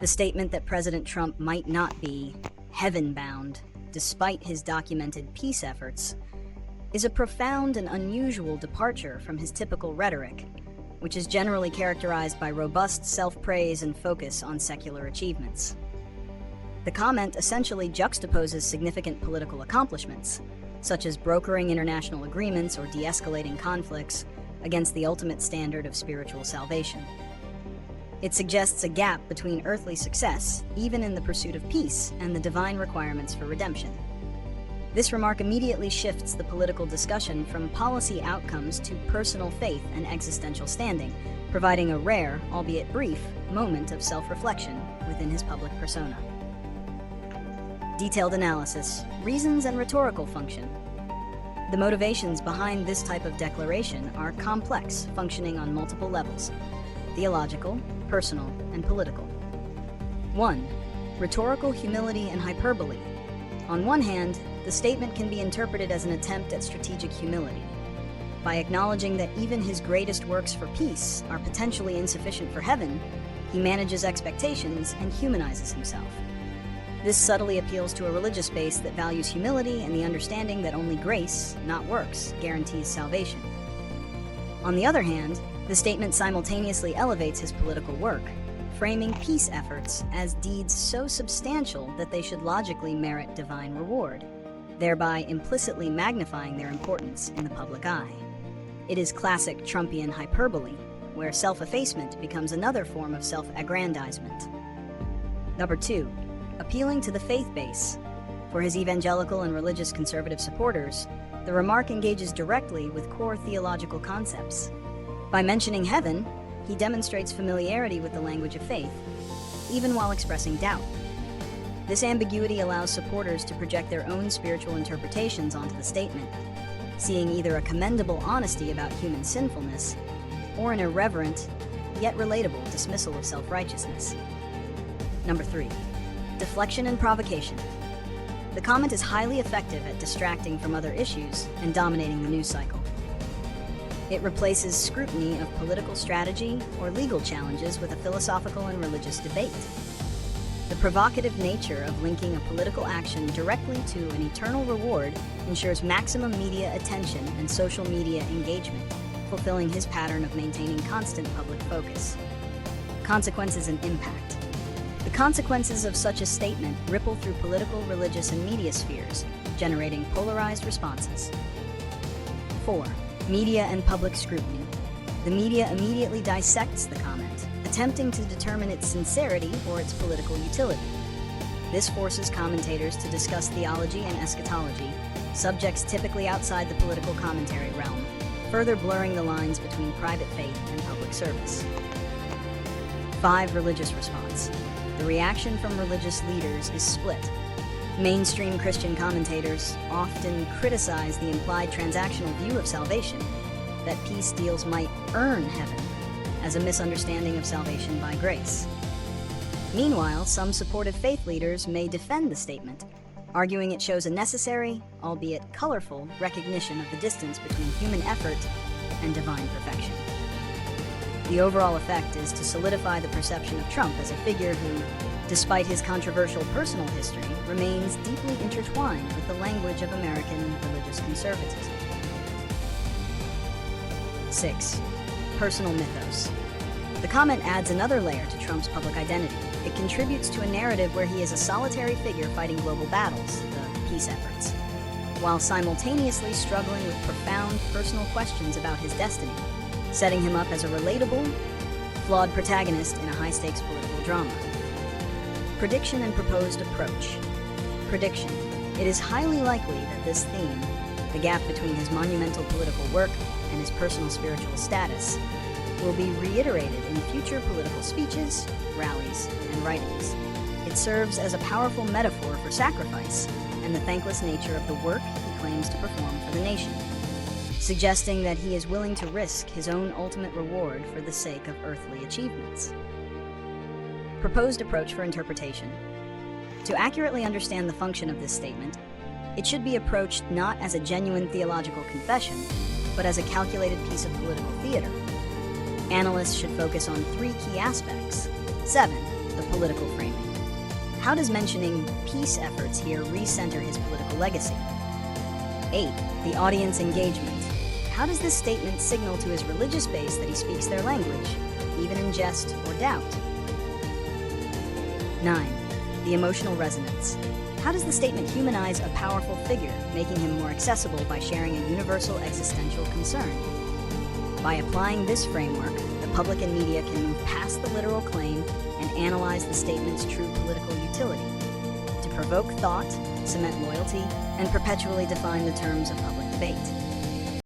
The statement that President Trump might not be heaven-bound, despite his documented peace efforts, is a profound and unusual departure from his typical rhetoric, which is generally characterized by robust self-praise and focus on secular achievements. The comment essentially juxtaposes significant political accomplishments, such as brokering international agreements or de-escalating conflicts, against the ultimate standard of spiritual salvation. It suggests a gap between earthly success, even in the pursuit of peace, and the divine requirements for redemption. This remark immediately shifts the political discussion from policy outcomes to personal faith and existential standing, providing a rare, albeit brief, moment of self-reflection within his public persona. Detailed analysis, reasons, and rhetorical function. The motivations behind this type of declaration are complex, functioning on multiple levels: theological, personal, and political. 1. Rhetorical humility and hyperbole. On one hand, the statement can be interpreted as an attempt at strategic humility. By acknowledging that even his greatest works for peace are potentially insufficient for heaven, he manages expectations and humanizes himself. This subtly appeals to a religious base that values humility and the understanding that only grace, not works, guarantees salvation. On the other hand, the statement simultaneously elevates his political work, framing peace efforts as deeds so substantial that they should logically merit divine reward, thereby implicitly magnifying their importance in the public eye. It is classic Trumpian hyperbole, where self-effacement becomes another form of self-aggrandizement. Number 2. Appealing to the faith base. For his evangelical and religious conservative supporters, the remark engages directly with core theological concepts. By mentioning heaven, he demonstrates familiarity with the language of faith, even while expressing doubt. This ambiguity allows supporters to project their own spiritual interpretations onto the statement, seeing either a commendable honesty about human sinfulness or an irreverent, yet relatable dismissal of self-righteousness. Number 3. Deflection and provocation. The comment is highly effective at distracting from other issues and dominating the news cycle. It replaces scrutiny of political strategy or legal challenges with a philosophical and religious debate. The provocative nature of linking a political action directly to an eternal reward ensures maximum media attention and social media engagement, fulfilling his pattern of maintaining constant public focus. Consequences and impact. The consequences of such a statement ripple through political, religious, and media spheres, generating polarized responses. 4. Media and public scrutiny. The media immediately dissects the comment, attempting to determine its sincerity or its political utility. This forces commentators to discuss theology and eschatology, subjects typically outside the political commentary realm, further blurring the lines between private faith and public service. 5. Religious response. The reaction from religious leaders is split. Mainstream Christian commentators often criticize the implied transactional view of salvation, that peace deals might earn heaven, as a misunderstanding of salvation by grace. Meanwhile, some supportive faith leaders may defend the statement, arguing it shows a necessary, albeit colorful, recognition of the distance between human effort and divine perfection. The overall effect is to solidify the perception of Trump as a figure who, despite his controversial personal history, remains deeply intertwined with the language of American religious conservatism. 6. Personal mythos. The comment adds another layer to Trump's public identity. It contributes to a narrative where he is a solitary figure fighting global battles, the peace efforts, while simultaneously struggling with profound personal questions about his destiny, setting him up as a relatable, flawed protagonist in a high-stakes political drama. Prediction and proposed approach. Prediction. It is highly likely that this theme, the gap between his monumental political work and his personal spiritual status, will be reiterated in future political speeches, rallies, and writings. It serves as a powerful metaphor for sacrifice and the thankless nature of the work he claims to perform for the nation, suggesting that he is willing to risk his own ultimate reward for the sake of earthly achievements. Proposed approach for interpretation. To accurately understand the function of this statement, it should be approached not as a genuine theological confession, but as a calculated piece of political theater. Analysts should focus on 3 key aspects. 7. the political framing. How does mentioning peace efforts here recenter his political legacy? 8. The audience engagement. How does this statement signal to his religious base that he speaks their language, even in jest or doubt? 9. The emotional resonance. How does the statement humanize a powerful figure, making him more accessible by sharing a universal existential concern? By applying this framework, the public and media can move past the literal claim and analyze the statement's true political utility, to provoke thought, cement loyalty, and perpetually define the terms of public debate.